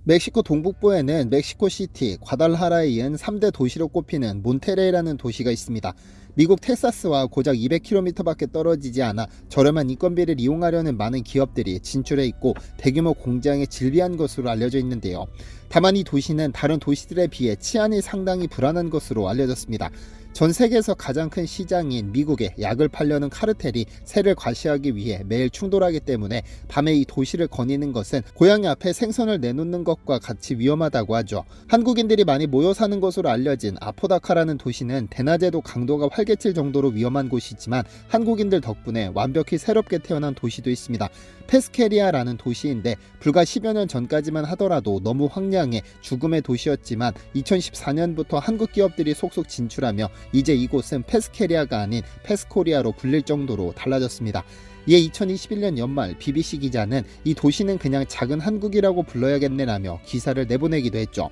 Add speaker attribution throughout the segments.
Speaker 1: 멕시코 동북부에는 멕시코시티, 과달하라에 이은 3대 도시로 꼽히는 몬테레이라는 도시가 있습니다. 미국 텍사스와 고작 200km밖에 떨어지지 않아 저렴한 인건비를 이용하려는 많은 기업들이 진출해 있고 대규모 공장에 질비한 것으로 알려져 있는데요. 다만 이 도시는 다른 도시들에 비해 치안이 상당히 불안한 것으로 알려졌습니다. 전 세계에서 가장 큰 시장인 미국에 약을 팔려는 카르텔이 세를 과시하기 위해 매일 충돌하기 때문에 밤에 이 도시를 거니는 것은 고양이 앞에 생선을 내놓는 것과 같이 위험하다고 하죠. 한국인들이 많이 모여 사는 것으로 알려진 아포다카라는 도시는 대낮에도 강도가 활개칠 정도로 위험한 곳이지만 한국인들 덕분에 완벽히 새롭게 태어난 도시도 있습니다. 페스케리아라는 도시인데 불과 10여 년 전까지만 하더라도 너무 황량해 죽음의 도시였지만 2014년부터 한국 기업들이 속속 진출하며 이제 이곳은 페스케리아가 아닌 페스코리아로 불릴 정도로 달라졌습니다. 이에 2021년 연말 BBC 기자는 이 도시는 그냥 작은 한국이라고 불러야겠네라며 기사를 내보내기도 했죠.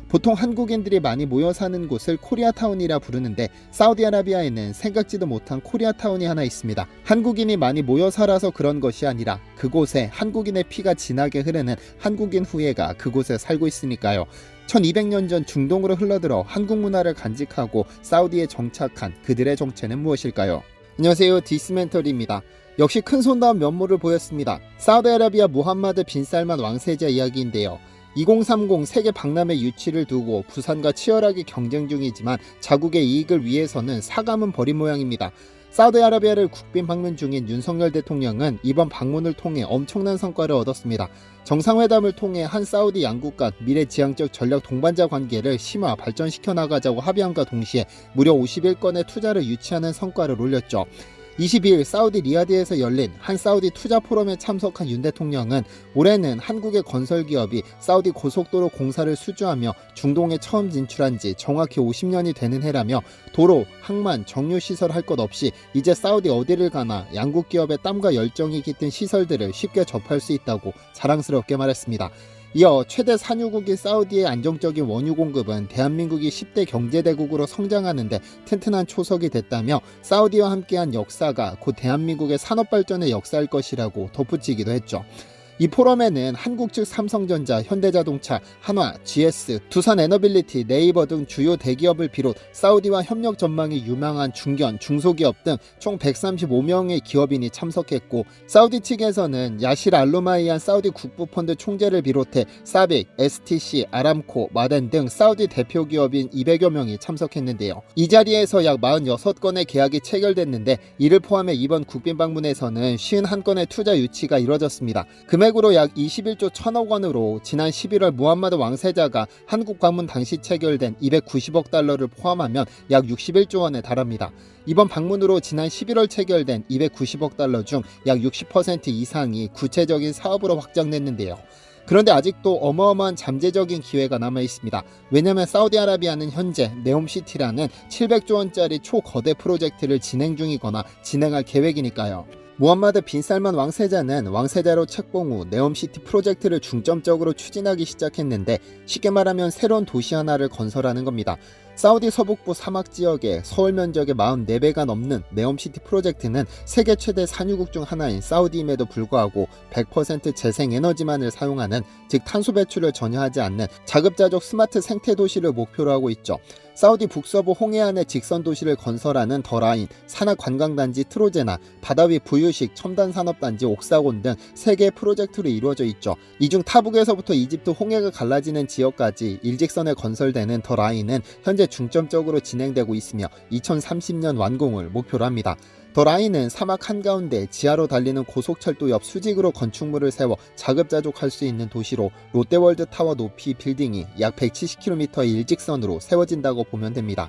Speaker 1: 보통 한국인들이 많이 모여 사는 곳을 코리아타운이라 부르는데 사우디아라비아에는 생각지도 못한 코리아타운이 하나 있습니다. 한국인이 많이 모여 살아서 그런 것이 아니라 그곳에 한국인의 피가 진하게 흐르는 한국인 후예가 그곳에 살고 있으니까요. 1200년 전 중동으로 흘러들어 한국 문화를 간직하고 사우디에 정착한 그들의 정체는 무엇일까요? 안녕하세요, 디스멘터리입니다. 역시 큰손다운 면모를 보였습니다. 사우디아라비아 무함마드 빈 살만 왕세자 이야기인데요. 2030 세계 박람회 유치를 두고 부산과 치열하게 경쟁 중이지만 자국의 이익을 위해서는 사감은 버린 모양입니다. 사우디아라비아를 국빈 방문 중인 윤석열 대통령은 이번 방문을 통해 엄청난 성과를 얻었습니다. 정상회담을 통해 한 사우디 양국 간 미래 지향적 전략 동반자 관계를 심화 발전시켜 나가자고 합의함과 동시에 무려 51건의 투자를 유치하는 성과를 올렸죠. 22일 사우디 리야드에서 열린 한 사우디 투자 포럼에 참석한 윤 대통령은 올해는 한국의 건설기업이 사우디 고속도로 공사를 수주하며 중동에 처음 진출한 지 정확히 50년이 되는 해라며 도로, 항만, 정유시설 할 것 없이 이제 사우디 어디를 가나 양국 기업의 땀과 열정이 깃든 시설들을 쉽게 접할 수 있다고 자랑스럽게 말했습니다. 이어 최대 산유국인 사우디의 안정적인 원유 공급은 대한민국이 10대 경제대국으로 성장하는데 튼튼한 초석이 됐다며 사우디와 함께한 역사가 곧 대한민국의 산업발전의 역사일 것이라고 덧붙이기도 했죠. 이 포럼에는 한국 측 삼성전자, 현대자동차, 한화, GS, 두산에너빌리티, 네이버 등 주요 대기업을 비롯 사우디와 협력 전망이 유망한 중견, 중소기업 등 총 135명의 기업인이 참석했고 사우디 측에서는 야실 알루마이안 사우디 국부펀드 총재를 비롯해 사빅, STC, 아람코, 마덴 등 사우디 대표 기업인 200여 명이 참석했는데요. 이 자리에서 약 46건의 계약이 체결됐는데 이를 포함해 이번 국빈 방문에서는 51건의 투자 유치가 이뤄졌습니다. 금액으로 약 21조 1천억 원으로 지난 11월 무함마드 왕세자가 한국 방문 당시 체결된 290억 달러를 포함하면 약 61조 원에 달합니다. 이번 방문으로 지난 11월 체결된 290억 달러 중 약 60% 이상이 구체적인 사업으로 확장됐는데요. 그런데 아직도 어마어마한 잠재적인 기회가 남아 있습니다. 왜냐하면 사우디아라비아는 현재 네옴시티라는 700조 원짜리 초거대 프로젝트를 진행 중이거나 진행할 계획이니까요. 무함마드 빈 살만 왕세자는 왕세자로 책봉 후 네옴시티 프로젝트를 중점적으로 추진하기 시작했는데 쉽게 말하면 새로운 도시 하나를 건설하는 겁니다. 사우디 서북부 사막 지역에 서울 면적의 44배가 넘는 네옴시티 프로젝트는 세계 최대 산유국 중 하나인 사우디임에도 불구하고 100% 재생에너지만을 사용하는, 즉 탄소 배출을 전혀 하지 않는 자급자족 스마트 생태 도시를 목표로 하고 있죠. 사우디 북서부 홍해안에 직선 도시를 건설하는 더라인, 산악관광단지 트로제나, 바다위 부유식 첨단산업단지 옥사곤 등 3개의 프로젝트로 이루어져 있죠. 이 중 타북에서부터 이집트 홍해가 갈라지는 지역까지 일직선에 건설되는 더라인은 현재 중점적으로 진행되고 있으며 2030년 완공을 목표로 합니다. 더 라인은 사막 한가운데 지하로 달리는 고속철도 옆 수직으로 건축물을 세워 자급자족할 수 있는 도시로 롯데월드 타워 높이 빌딩이 약 170km의 일직선으로 세워진다고 보면 됩니다.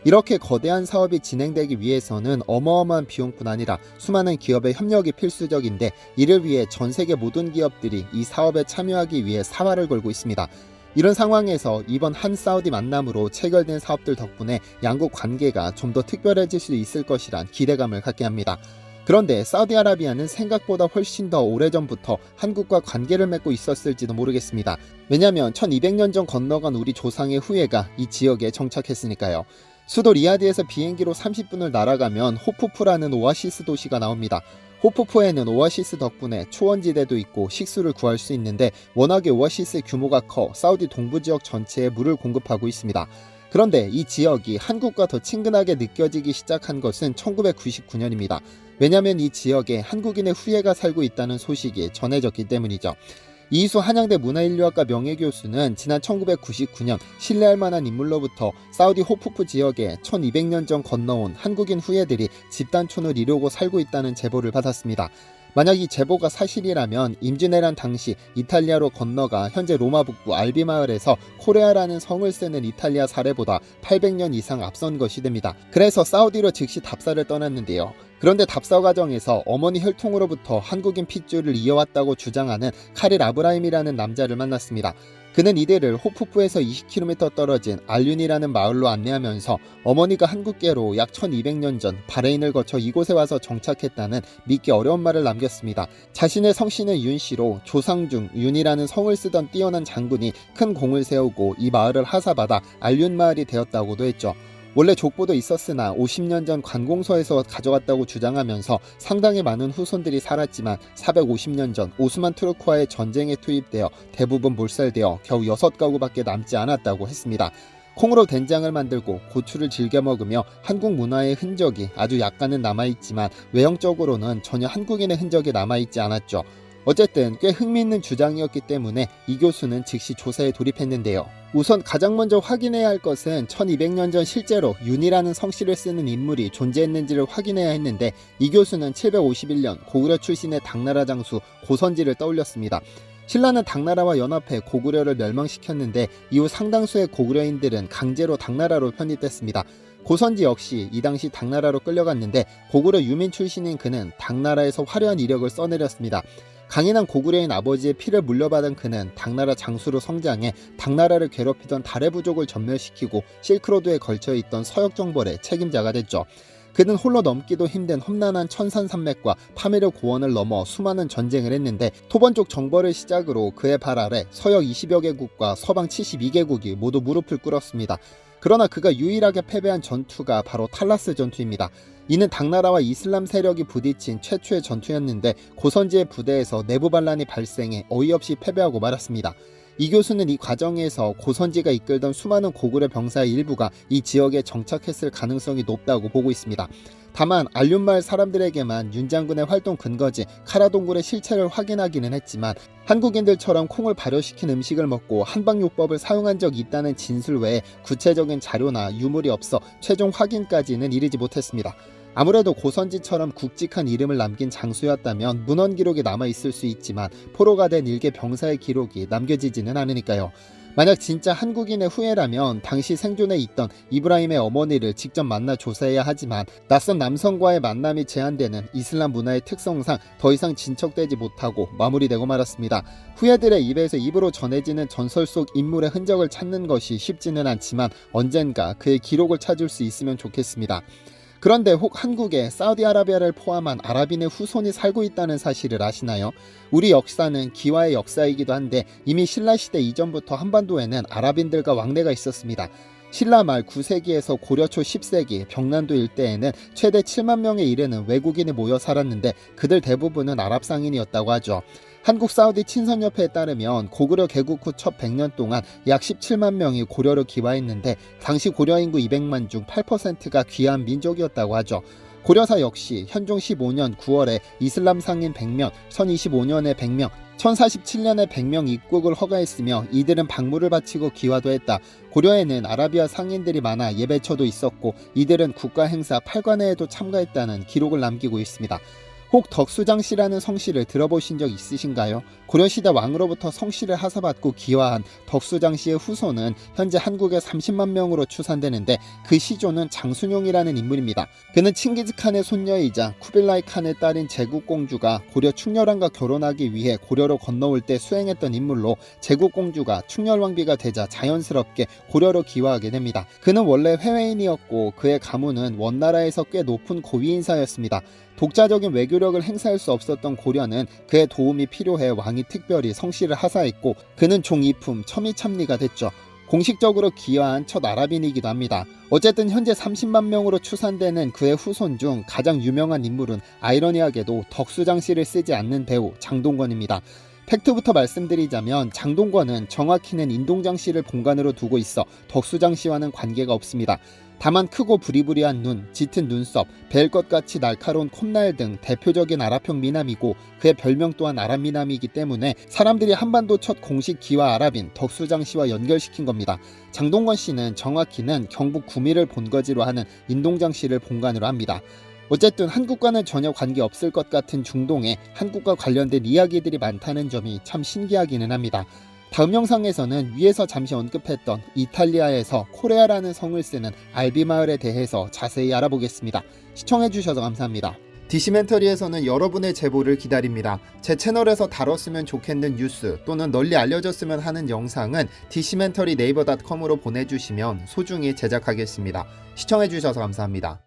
Speaker 1: 이렇게 거대한 사업이 진행되기 위해서는 어마어마한 비용뿐 아니라 수많은 기업의 협력이 필수적인데 이를 위해 전 세계 모든 기업들이 이 사업에 참여하기 위해 사활을 걸고 있습니다. 이런 상황에서 이번 한 사우디 만남으로 체결된 사업들 덕분에 양국 관계가 좀 더 특별해질 수 있을 것이란 기대감을 갖게 합니다. 그런데 사우디아라비아는 생각보다 훨씬 더 오래전부터 한국과 관계를 맺고 있었을지도 모르겠습니다. 왜냐하면 1200년 전 건너간 우리 조상의 후예가 이 지역에 정착했으니까요. 수도 리야드에서 비행기로 30분을 날아가면 호푸프라는 오아시스 도시가 나옵니다. 호푸푸에는 오아시스 덕분에 초원지대도 있고 식수를 구할 수 있는데 워낙에 오아시스의 규모가 커 사우디 동부 지역 전체에 물을 공급하고 있습니다. 그런데 이 지역이 한국과 더 친근하게 느껴지기 시작한 것은 1999년입니다. 왜냐하면 이 지역에 한국인의 후예가 살고 있다는 소식이 전해졌기 때문이죠. 이희수 한양대 문화인류학과 명예교수는 지난 1999년 신뢰할 만한 인물로부터 사우디 호푸푸 지역에 1200년 전 건너온 한국인 후예들이 집단촌을 이루고 살고 있다는 제보를 받았습니다. 만약 이 제보가 사실이라면 임진왜란 당시 이탈리아로 건너가 현재 로마 북부 알비 마을에서 코레아라는 성을 쓰는 이탈리아 사례보다 800년 이상 앞선 것이 됩니다. 그래서 사우디로 즉시 답사를 떠났는데요. 그런데 답사 과정에서 어머니 혈통으로부터 한국인 핏줄을 이어왔다고 주장하는 카릴 아브라임이라는 남자를 만났습니다. 그는 이들을 호푸푸에서 20km 떨어진 알륜이라는 마을로 안내하면서 어머니가 한국계로 약 1200년 전 바레인을 거쳐 이곳에 와서 정착했다는 믿기 어려운 말을 남겼습니다. 자신의 성씨는 윤씨로 조상 중 윤이라는 성을 쓰던 뛰어난 장군이 큰 공을 세우고 이 마을을 하사받아 알륜 마을이 되었다고도 했죠. 원래 족보도 있었으나 50년 전 관공서에서 가져갔다고 주장하면서 상당히 많은 후손들이 살았지만 450년 전 오스만 투르크와의 전쟁에 투입되어 대부분 몰살되어 겨우 6가구밖에 남지 않았다고 했습니다. 콩으로 된장을 만들고 고추를 즐겨 먹으며 한국 문화의 흔적이 아주 약간은 남아있지만 외형적으로는 전혀 한국인의 흔적이 남아있지 않았죠. 어쨌든 꽤 흥미있는 주장이었기 때문에 이 교수는 즉시 조사에 돌입했는데요. 우선 가장 먼저 확인해야 할 것은 1200년 전 실제로 윤이라는 성씨를 쓰는 인물이 존재했는지를 확인해야 했는데 이 교수는 751년 고구려 출신의 당나라 장수 고선지를 떠올렸습니다. 신라는 당나라와 연합해 고구려를 멸망시켰는데 이후 상당수의 고구려인들은 강제로 당나라로 편입됐습니다. 고선지 역시 이 당시 당나라로 끌려갔는데 고구려 유민 출신인 그는 당나라에서 화려한 이력을 써내렸습니다. 강인한 고구려인 아버지의 피를 물려받은 그는 당나라 장수로 성장해 당나라를 괴롭히던 다레 부족을 전멸시키고 실크로드에 걸쳐있던 서역정벌의 책임자가 됐죠. 그는 홀로 넘기도 힘든 험난한 천산산맥과 파메르 고원을 넘어 수많은 전쟁을 했는데 토번족 정벌을 시작으로 그의 발 아래 서역 20여 개국과 서방 72개국이 모두 무릎을 꿇었습니다. 그러나 그가 유일하게 패배한 전투가 바로 탈라스 전투입니다. 이는 당나라와 이슬람 세력이 부딪힌 최초의 전투였는데 고선지의 부대에서 내부 반란이 발생해 어이없이 패배하고 말았습니다. 이 교수는 이 과정에서 고선지가 이끌던 수많은 고구려 병사의 일부가 이 지역에 정착했을 가능성이 높다고 보고 있습니다. 다만 알륜마을 사람들에게만 윤 장군의 활동 근거지 카라동굴의 실체를 확인하기는 했지만 한국인들처럼 콩을 발효시킨 음식을 먹고 한방요법을 사용한 적이 있다는 진술 외에 구체적인 자료나 유물이 없어 최종 확인까지는 이르지 못했습니다. 아무래도 고선지처럼 굵직한 이름을 남긴 장수였다면 문헌 기록이 남아있을 수 있지만 포로가 된 일개 병사의 기록이 남겨지지는 않으니까요. 만약 진짜 한국인의 후예라면 당시 생존해 있던 이브라임의 어머니를 직접 만나 조사해야 하지만 낯선 남성과의 만남이 제한되는 이슬람 문화의 특성상 더 이상 진척되지 못하고 마무리되고 말았습니다. 후예들의 입에서 입으로 전해지는 전설 속 인물의 흔적을 찾는 것이 쉽지는 않지만 언젠가 그의 기록을 찾을 수 있으면 좋겠습니다. 그런데 혹 한국에 사우디아라비아를 포함한 아랍인의 후손이 살고 있다는 사실을 아시나요? 우리 역사는 기와의 역사이기도 한데 이미 신라시대 이전부터 한반도에는 아랍인들과 왕래가 있었습니다. 신라 말 9세기에서 고려 초 10세기 병난도 일대에는 최대 7만 명에 이르는 외국인이 모여 살았는데 그들 대부분은 아랍 상인이었다고 하죠. 한국 사우디 친선협회에 따르면 고구려 개국 후 첫 100년 동안 약 17만 명이 고려로 귀화했는데 당시 고려 인구 200만 중 8%가 귀화한 민족이었다고 하죠. 고려사 역시 현종 15년 9월에 이슬람 상인 100명, 선 25년에 100명, 1047년에 100명 입국을 허가했으며 이들은 박물을 바치고 귀화도 했다. 고려에는 아라비아 상인들이 많아 예배처도 있었고 이들은 국가 행사 팔관회에도 참가했다는 기록을 남기고 있습니다. 혹 덕수장씨라는 성씨를 들어보신 적 있으신가요? 고려시대 왕으로부터 성씨를 하사받고 귀화한 덕수장씨의 후손은 현재 한국에 30만 명으로 추산되는데 그 시조는 장순용이라는 인물입니다. 그는 칭기즈칸의 손녀이자 쿠빌라이 칸의 딸인 제국공주가 고려 충렬왕과 결혼하기 위해 고려로 건너올 때 수행했던 인물로 제국공주가 충렬왕비가 되자 자연스럽게 고려로 귀화하게 됩니다. 그는 원래 회외인이었고 그의 가문은 원나라에서 꽤 높은 고위인사였습니다. 독자적인 외교력을 행사할 수 없었던 고려는 그의 도움이 필요해 왕이 특별히 성씨를 하사했고 그는 종 이품 첨이참리가 됐죠. 공식적으로 기여한 첫 아랍인이기도 합니다. 어쨌든 현재 30만 명으로 추산되는 그의 후손 중 가장 유명한 인물은 아이러니하게도 덕수장씨를 쓰지 않는 배우 장동건입니다. 팩트부터 말씀드리자면 장동건은 정확히는 인동장씨를 본관으로 두고 있어 덕수장씨와는 관계가 없습니다. 다만 크고 부리부리한 눈, 짙은 눈썹, 벨 것같이 날카로운 콧날 등 대표적인 아랍형 미남이고 그의 별명 또한 아랍미남이기 때문에 사람들이 한반도 첫 공식 기와 아랍인 덕수장씨와 연결시킨 겁니다. 장동건 씨는 정확히는 경북 구미를 본거지로 하는 인동장씨를 본관으로 합니다. 어쨌든 한국과는 전혀 관계없을 것 같은 중동에 한국과 관련된 이야기들이 많다는 점이 참 신기하기는 합니다. 다음 영상에서는 위에서 잠시 언급했던 이탈리아에서 코레아라는 성을 쓰는 알비 마을에 대해서 자세히 알아보겠습니다. 시청해주셔서 감사합니다. 디시멘터리에서는 여러분의 제보를 기다립니다. 제 채널에서 다뤘으면 좋겠는 뉴스 또는 널리 알려졌으면 하는 영상은 디시멘터리 네이버.com으로 보내주시면 소중히 제작하겠습니다. 시청해주셔서 감사합니다.